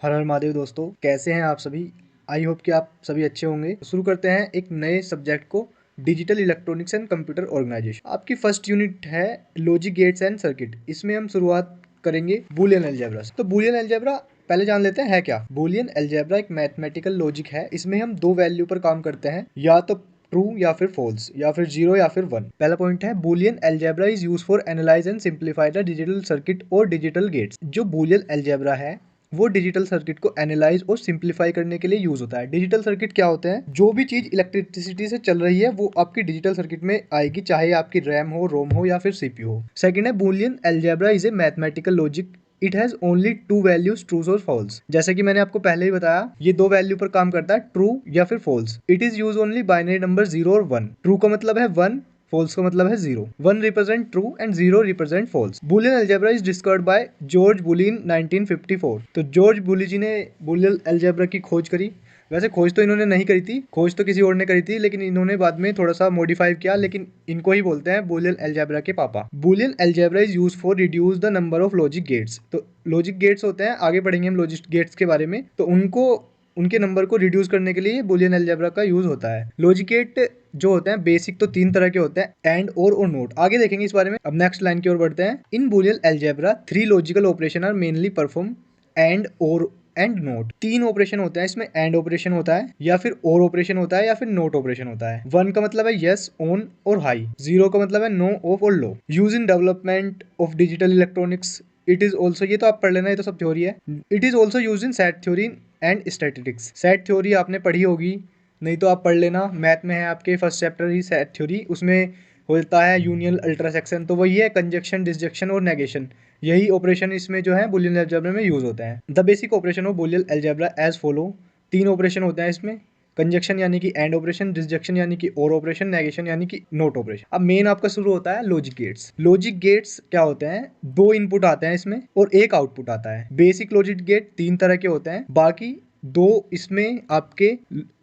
हर हर महादेव दोस्तों, कैसे हैं आप सभी। आई होप कि आप सभी अच्छे होंगे। शुरू करते हैं एक नए सब्जेक्ट को, digital electronics and computer organisation. आपकी फर्स्ट यूनिट है लॉजिक गेट्स एंड सर्किट। इसमें हम शुरुआत करेंगे बूलियन अलजेब्रा से। तो बूलियन अलजेब्रा पहले जान लेते हैं है क्या। बूलियन अलजेब्रा एक मैथमेटिकल लॉजिक है। इसमें हम दो वैल्यू पर काम करते हैं, या तो ट्रू या फिर फॉल्स, या फिर जीरो या फिर वन। पहला पॉइंट है Boolean algebra is use for analyse and simplify the digital circuit और डिजिटल गेट्स। जो बूलियन अलजेब्रा है वो डिजिटल सर्किट को एनालाइज और सिंप्लीफाई करने के लिए यूज होता है। डिजिटल सर्किट क्या होते हैं? जो भी चीज इलेक्ट्रिसिटी से चल रही है वो आपकी डिजिटल सर्किट में आएगी, चाहे आपकी रैम हो, रोम हो या फिर सीपीयू हो। सेकंड है Boolean algebra is a mathematical logic. It has only to values, true और फॉल्स। जैसे कि मैंने आपको पहले ही बताया, ये दो वैल्यू पर काम करता है, ट्रू या फिर false. It is use only binary number 0 और 1। ट्रू का मतलब है 1, फॉल्स का मतलब है 0। 1 represent true and 0 represent false. Boolean algebra is discovered by George Boolean 1954। तो जॉर्ज बुली जी ने बूलियन अलजेब्रा की खोज करी। वैसे खोज तो इन्होंने नहीं करी थी, खोज तो किसी और ने करी थी, लेकिन इन्होंने बाद में थोड़ा सा मॉडिफाई किया। लेकिन इनको ही बोलते हैं बूलियन अलजेब्रा के पापा। Boolean algebra is use for reduce the number of logic gates. तो लॉजिक गेट्स होते हैं, आगे पढ़ेंगे हम लॉजिक गेट्स के बारे में। तो उनको उनके नंबर को रिड्यूस करने के लिए बूलियन अलजेब्रा का यूज होता है। लॉजिक गेट जो होते हैं बेसिक तो तीन तरह के होते हैं, एंड और नोट। आगे देखेंगे इस बारे में। अब नेक्स्ट लाइन की ओर बढ़ते हैं। In Boolean algebra 3 logical operation are mainly perform, and or and not. 3 operation होते हैं इसमें। एंड ऑपरेशन होता है, या फिर और ऑपरेशन होता है, या फिर नोट ऑपरेशन होता है। 1 का मतलब है यस, ऑन और हाई। 0 का मतलब है नो, ऑफ और low. Use in development of digital electronics. It is also, ये तो आप पढ़ लेना, ये तो सब थ्योरी है। It is also use in set theory and statistics. Set theory आपने पढ़ी होगी, नहीं तो आप पढ़ लेना। मैथ में है आपके फर्स्ट चैप्टर ही सेट थ्योरी, उसमें होता है यूनियन अल्ट्रासेक्शन। तो वही है कंजक्शन, डिसजक्शन और नेगेशन। यही ऑपरेशन इसमें जो है बूलियन अलजेब्रा में यूज होता है। The basic operation of Boolean algebra as follow. 3 operation होते हैं इसमें। कंजक्शन यानी कि एंड ऑपरेशन, डिसजक्शन यानी कि और ऑपरेशन, नेगेशन यानी कि नोट ऑपरेशन। अब मेन आपका शुरू होता है लॉजिक गेट्स। लॉजिक गेट्स क्या होते हैं? 2 इनपुट आते हैं इसमें और 1 आउटपुट आता है। बेसिक लॉजिक गेट 3 तरह के होते हैं, बाकी 2 इसमें आपके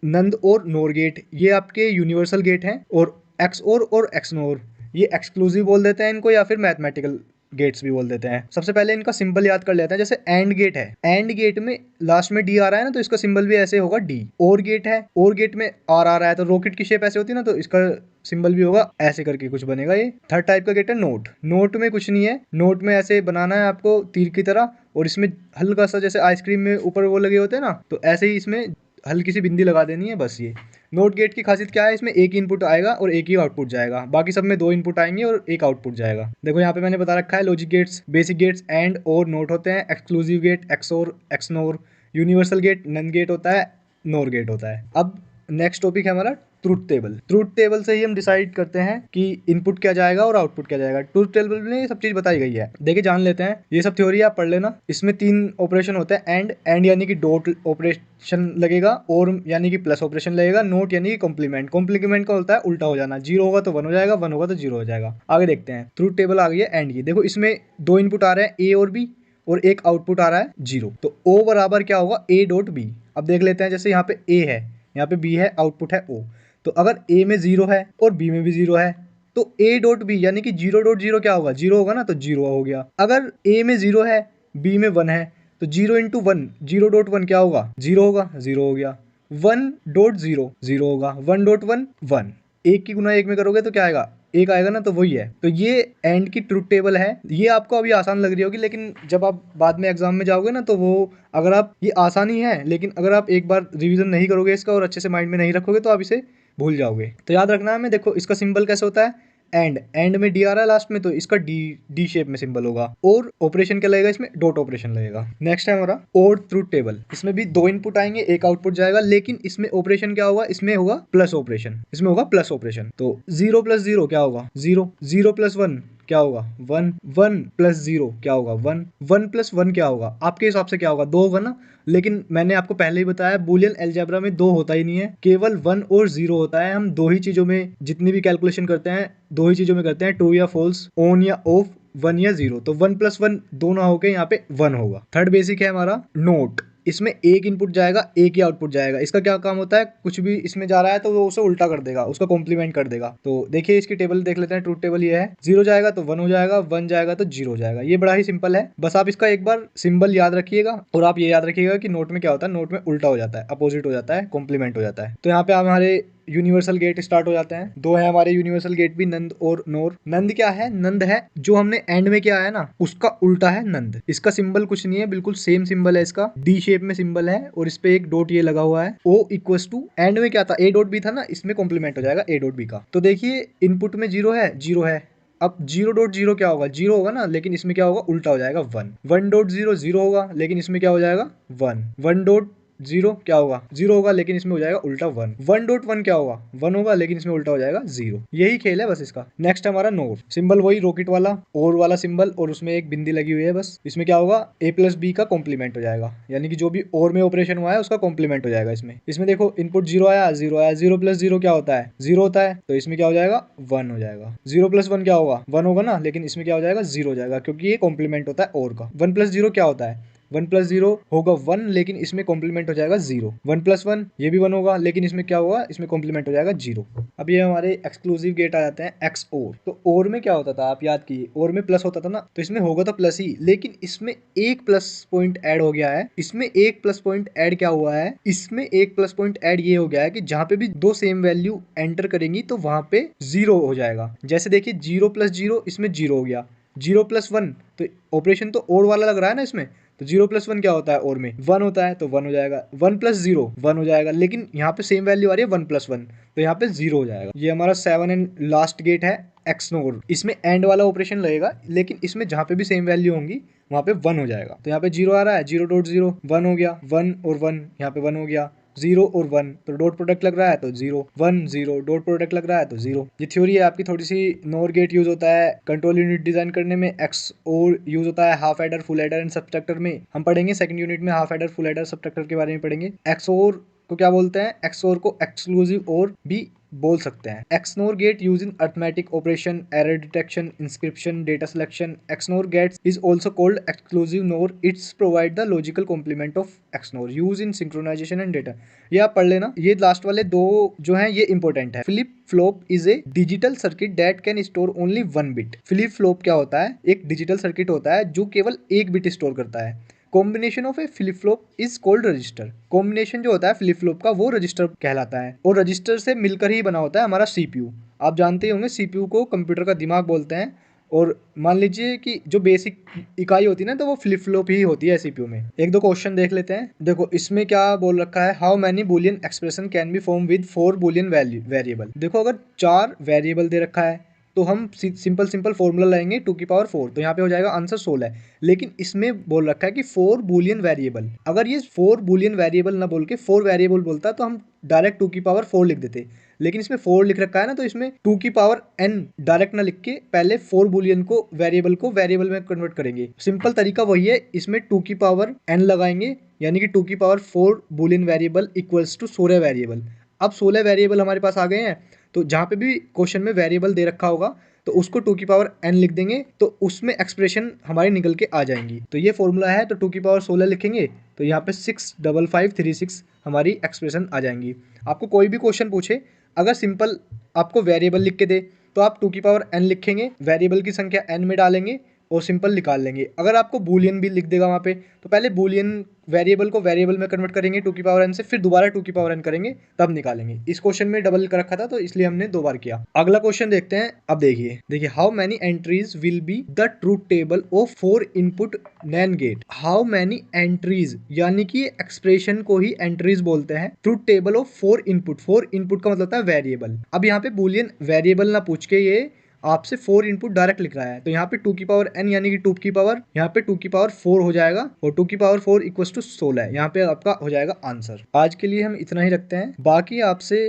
नंद और नोर गेट, ये आपके यूनिवर्सल गेट हैं। और एक्सओर और एक्सनोर, ये एक्सक्लूसिव बोल देते हैं इनको, या फिर मैथमेटिकल गेट्स भी बोल देते हैं। सबसे पहले इनका सिंबल याद कर लेते हैं। जैसे एंड गेट है, एंड गेट में लास्ट में डी आ रहा है ना, तो इसका सिंबल भी ऐसे होगा डी। और गेट है, और गेट में आर आ रहा है, तो रॉकेट की शेप ऐसे होती है ना, तो इसका सिंबल भी होगा ऐसे करके कुछ बनेगा। ये थर्ड टाइप का गेट है नोट। नोट में कुछ नहीं है, नोट में ऐसे बनाना है आपको तीर की तरह, और इसमें हल्का सा जैसे आइसक्रीम में ऊपर वो लगे होते हैं ना, तो ऐसे ही इसमें हल्की सी बिंदी लगा देनी है, बस। ये नोट गेट की खासियत क्या है? इसमें एक इनपुट आएगा और एक ही आउटपुट जाएगा। बाकी सब में 2 इनपुट आएंगे और एक आउटपुट जाएगा। देखो यहाँ पे मैंने बता रखा है logic gates, basic gates and or not होते हैं। Exclusive gate XOR, XNOR. Universal gate NAND gate होता है, नोर गेट होता है। अब नेक्स्ट टॉपिक है हमारा ट्रूथ टेबल। ट्रूथ टेबल से ही हम डिसाइड करते हैं कि इनपुट क्या जाएगा और आउटपुट क्या जाएगा। ट्रूथ टेबल में ये सब चीज बताई गई है। देखिए जान लेते हैं, ये सब थ्योरी आप पढ़ लेना। इसमें 3 ऑपरेशन होते हैं। एंड यानी कि डॉट ऑपरेशन लगेगा, और यानी कि प्लस ऑपरेशन लगेगा, नोट यानी कि कॉम्प्लीमेंट। कॉम्प्लीमेंट का होता है उल्टा हो जाना, 0 होगा तो 1 हो जाएगा, 1 होगा तो 0 हो जाएगा। आगे देखते हैं, ट्रूथ टेबल आ गई है एंड की। देखो इसमें 2 इनपुट आ रहे हैं, ए और बी, और एक आउटपुट आ रहा है 0। तो ओ बराबर क्या होगा? A dot B. अब देख लेते हैं, जैसे यहाँ पे ए है, यहाँ पे बी है, आउटपुट है ओ। तो अगर ए में 0 है और बी में भी 0 है, तो ए डॉट बी यानी कि 0.0 क्या होगा? 0 होगा ना, तो 0 हो गया। अगर ए में 0 है, बी में 1 है, तो 0 इंटू 1, 0.1 क्या होगा? 0 होगा, 0 हो गया। 1.0 0 होगा, 1.1 1। एक की गुना एक में करोगे तो क्या आएगा? एक आएगा ना, तो वही है। तो ये एंड की ट्रूथ टेबल है। ये आपको अभी आसान लग रही होगी, लेकिन जब आप बाद में एग्जाम में जाओगे ना, तो वो अगर आप, ये आसानी है, लेकिन अगर आप एक बार रिवीजन नहीं करोगे इसका और अच्छे से माइंड में नहीं रखोगे, तो आप इसे भूल जाओगे। तो याद रखना है हमें। देखो इसका सिंबल कैसे होता है? एंड में डी आ रहा है लास्ट में, तो इसका डी शेप में सिंबल होगा। और ऑपरेशन क्या लगेगा? इसमें डॉट ऑपरेशन लगेगा। नेक्स्ट है हमारा और ट्रूथ टेबल। इसमें भी 2 इनपुट आएंगे, एक आउटपुट जाएगा, लेकिन इसमें ऑपरेशन क्या होगा? इसमें होगा प्लस ऑपरेशन। इसमें होगा प्लस ऑपरेशन। तो 0 प्लस 0 क्या होगा? 0। 0 प्लस 1 क्या होगा? 1। 1 प्लस 0 क्या होगा? 1। 1 प्लस 1 क्या होगा? आपके हिसाब से क्या होगा? 2 होगा ना। लेकिन मैंने आपको पहले ही बताया, बूलियन अलजेब्रा में 2 होता ही नहीं है, केवल 1 और 0 होता है। हम 2 ही चीजों में जितनी भी कैलकुलेशन करते हैं, 2 ही चीजों में करते हैं, ट्रू या फॉल्स, ऑन या ऑफ, 1 या 0। तो 1 प्लस 1 दोनों होके यहाँ पे 1 होगा। थर्ड बेसिक है हमारा नोट। इसमें एक इनपुट जाएगा, एक ही आउटपुट जाएगा। इसका क्या काम होता है, कुछ भी इसमें जा रहा है तो वो उसे उल्टा कर देगा, उसका कॉम्प्लीमेंट कर देगा। तो देखिए इसकी टेबल देख लेते हैं। ट्रूथ टेबल ये है, 0 जाएगा तो 1 हो जाएगा, 1 जाएगा तो 0 हो जाएगा। ये बड़ा ही सिंपल है, बस आप इसका एक बार सिंबल याद रखिएगा और आप ये याद रखिएगा कि नोट में क्या होता है, नोट में उल्टा हो जाता है, अपोजिट हो जाता है, कॉम्प्लीमेंट हो जाता है। तो यहाँ पे हमारे यूनिवर्सल गेट स्टार्ट हो जाते हैं। दो है हमारे यूनिवर्सल गेट भी, नंद और नोर। नंद क्या है, नंद है जो हमने एंड में किया है ना, उसका उल्टा है नंद। इसका सिंबल कुछ नहीं है, बिल्कुल सेम सिंबल है इसका, डी शेप में सिंबल है और इस पे एक डॉट ये लगा हुआ है। ओ इक्वस टू एंड में क्या था, ए डॉट बी था ना, इसमें कॉम्प्लीमेंट हो जाएगा ए डॉट बी का। तो देखिए इनपुट में 0 है, 0 है। अब 0.0 क्या होगा, 0 होगा ना, लेकिन इसमें क्या होगा, उल्टा हो जाएगा 1। 1.0 0 होगा, लेकिन इसमें क्या हो जाएगा 1। 1.0 क्या होगा, 0 होगा, लेकिन इसमें हो जाएगा उल्टा 1। 1.1 क्या होगा, 1 होगा, लेकिन इसमें उल्टा हो जाएगा 0। यही खेल है बस इसका। नेक्स्ट हमारा नोर, सिंबल वही रॉकेट वाला, और वाला सिंबल, और उसमें एक बिंदी लगी हुई है बस। इसमें क्या होगा, a प्लस बी का कॉम्प्लीमेंट हो जाएगा, यानी कि जो भी और में ऑपरेशन हुआ है उसका कॉम्प्लीमेंट हो जाएगा इसमें। इसमें देखो इनपुट 0 आया, 0 आया, 0 प्लस 0 क्या होता है, 0 होता है, तो इसमें क्या हो जाएगा 1 हो जाएगा। 0 प्लस 1 क्या होगा, 1 होगा ना, लेकिन इसमें क्या हो जाएगा 0 हो जाएगा, क्योंकि ये कॉम्प्लीमेंट होता है और का। 1 प्लस 0 क्या होता है, 1 प्लस 0 होगा 1, लेकिन इसमें कॉम्प्लीमेंट हो जाएगा 0। 1 प्लस 1 ये भी 1 होगा, लेकिन इसमें क्या होगा, इसमें कॉम्प्लीमेंट हो जाएगा 0। अब ये हमारे एक्सक्लूसिव गेट आ जाते हैं एक्स और। तो और में क्या होता था, आप याद कीजिए, और में प्लस होता था ना, तो इसमें होगा तो प्लस ही, लेकिन इसमें एक प्लस पॉइंट ऐड हो गया है। इसमें एक प्लस पॉइंट ऐड क्या हुआ है, इसमें एक प्लस पॉइंट ऐड ये हो गया है कि जहां पे भी दो सेम वैल्यू एंटर करेंगी तो वहां पे 0 हो जाएगा। जैसे देखिए 0 प्लस 0, इसमें 0 हो गया। 0 प्लस 1, तो ऑपरेशन तो और वाला लग रहा है ना इसमें, तो 0 प्लस 1 क्या होता है, और में 1 होता है, तो 1 हो जाएगा। 1 प्लस 0 1 हो जाएगा, लेकिन यहाँ पे सेम वैल्यू आ रही है 1 प्लस 1, तो यहाँ पे 0 हो जाएगा। ये हमारा 7 एंड लास्ट गेट है एक्सनोर। इसमें एंड वाला ऑपरेशन लगेगा, लेकिन इसमें जहाँ पे भी सेम वैल्यू होंगी वहाँ पे 1 हो जाएगा। तो यहाँ पे 0 आ रहा है, 0.0 1 हो गया, 1 और 1 यहाँ पे 1 हो गया, 0 और 1, तो डॉट प्रोडक्ट लग रहा है तो 0 1 0, डॉट प्रोडक्ट लग रहा है तो 0। ये थ्योरी है आपकी। थोड़ी सी नोर गेट यूज होता है कंट्रोल यूनिट डिजाइन करने में, एक्स और यूज होता है half adder, full adder and subtractor में। हम पढ़ेंगे सेकंड यूनिट में half adder, full adder, subtractor के बारे में पढ़ेंगे। एक्सओर को क्या बोलते हैं, एक्सओर को एक्सक्लूसिव और भी बोल सकते हैं। XNOR gate use in arithmetic operation, error detection, inscription, data selection. XNOR gates is also called exclusive NOR. It's provide the logical complement of XNOR use in synchronisation and data. ये आप पढ़ लेना। ये लास्ट वाले दो जो हैं ये इंपॉर्टेंट है। Flip flop is a digital circuit that can store only 1 bit. Flip flop क्या होता है, एक डिजिटल सर्किट होता है जो केवल 1 बिट स्टोर करता है। Combination of A flip flop is called register. Combination जो होता है फ्लिप फ्लॉप का वो रजिस्टर कहलाता है, और रजिस्टर से मिलकर ही बना होता है हमारा सीपीयू। आप जानते ही होंगे सीपीयू को कंप्यूटर का दिमाग बोलते हैं, और मान लीजिए कि जो बेसिक इकाई होती है ना, तो वो फ्लिप फ्लॉप ही होती है सीपीयू में। एक दो क्वेश्चन देख लेते हैं। देखो इसमें क्या बोल रखा है, how many Boolean expression can be form with 4 Boolean variable. देखो अगर 4 वेरिएबल दे रखा है तो हम सिंपल फॉर्मूला लाएंगे 2 की पावर 4, तो यहाँ पे हो जाएगा आंसर 16। लेकिन इसमें बोल रखा है कि 4 बुलियन वेरिएबल। अगर ये 4 बुलियन वेरिएबल ना बोल के 4 वेरिएबल बोलता तो हम डायरेक्ट 2 की पावर 4 लिख देते, लेकिन इसमें 4 लिख रखा है ना, तो इसमें 2 की पावर n डायरेक्ट ना लिख के पहले 4 बुलियन को वेरिएबल में कन्वर्ट करेंगे। सिंपल तरीका वही है, इसमें 2 की पावर n लगाएंगे, यानी कि 2 की power 4 Boolean variable equals to 16 variable. अब 16 वेरिएबल हमारे पास आ गए हैं, तो जहाँ पे भी क्वेश्चन में वेरिएबल दे रखा होगा तो उसको 2 की पावर n लिख देंगे, तो उसमें एक्सप्रेशन हमारी निकल के आ जाएंगी। तो ये फॉर्मूला है, तो 2 की पावर 16 लिखेंगे तो यहाँ पे 65536 हमारी एक्सप्रेशन आ जाएंगी। आपको कोई भी क्वेश्चन पूछे, अगर सिंपल आपको वेरिएबल लिख के दे तो आप 2 की पावर n लिखेंगे, वेरिएबल की संख्या n में डालेंगे और सिंपल निकाल लेंगे। अगर आपको बूलियन भी लिख देगा वहाँ पे, तो पहले बूलियन वेरिएबल को वेरिएबल में कन्वर्ट करेंगे 2 की पावर n से, फिर दोबारा 2 की पावर n करेंगे, तब निकालेंगे। इस क्वेश्चन में डबल कर रखा था तो इसलिए हमने 2 बार किया। अगला क्वेश्चन देखते हैं। अब देखिए how many entries will be the truth table of 4 input NAND gate. How many entries, यानी कि एक्सप्रेशन को ही एंट्रीज बोलते हैं। Truth table of 4 input, 4 input का मतलब होता है वेरिएबल। अब यहाँ पे बूलियन वेरिएबल ना पूछ के ये आपसे 4 इनपुट डायरेक्ट लिख रहा है, तो यहाँ पे 2 की पावर n यानी कि 2 की पावर, यहाँ पे 2 की पावर 4 हो जाएगा, और 2 की पावर 4 इक्वल्स टू 16, यहाँ पे आपका हो जाएगा आंसर। आज के लिए हम इतना ही रखते हैं, बाकी आपसे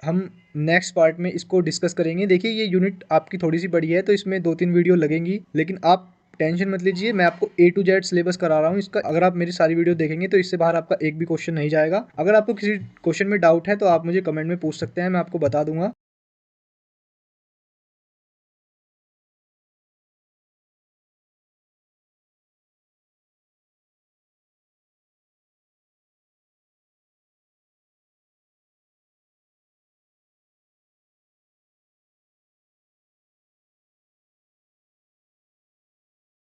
हम नेक्स्ट पार्ट में इसको डिस्कस करेंगे। देखिए ये यूनिट आपकी थोड़ी सी बड़ी है, तो इसमें 2-3 वीडियो लगेंगी, लेकिन आप टेंशन मत लीजिए, मैं आपको A to Z सिलेबस करा रहा हूँ इसका। अगर आप मेरी सारी वीडियो देखेंगे तो इससे बाहर आपका एक भी क्वेश्चन नहीं जाएगा। अगर आपको किसी क्वेश्चन में डाउट है तो आप मुझे कमेंट में पूछ सकते हैं, मैं आपको बता दूंगा।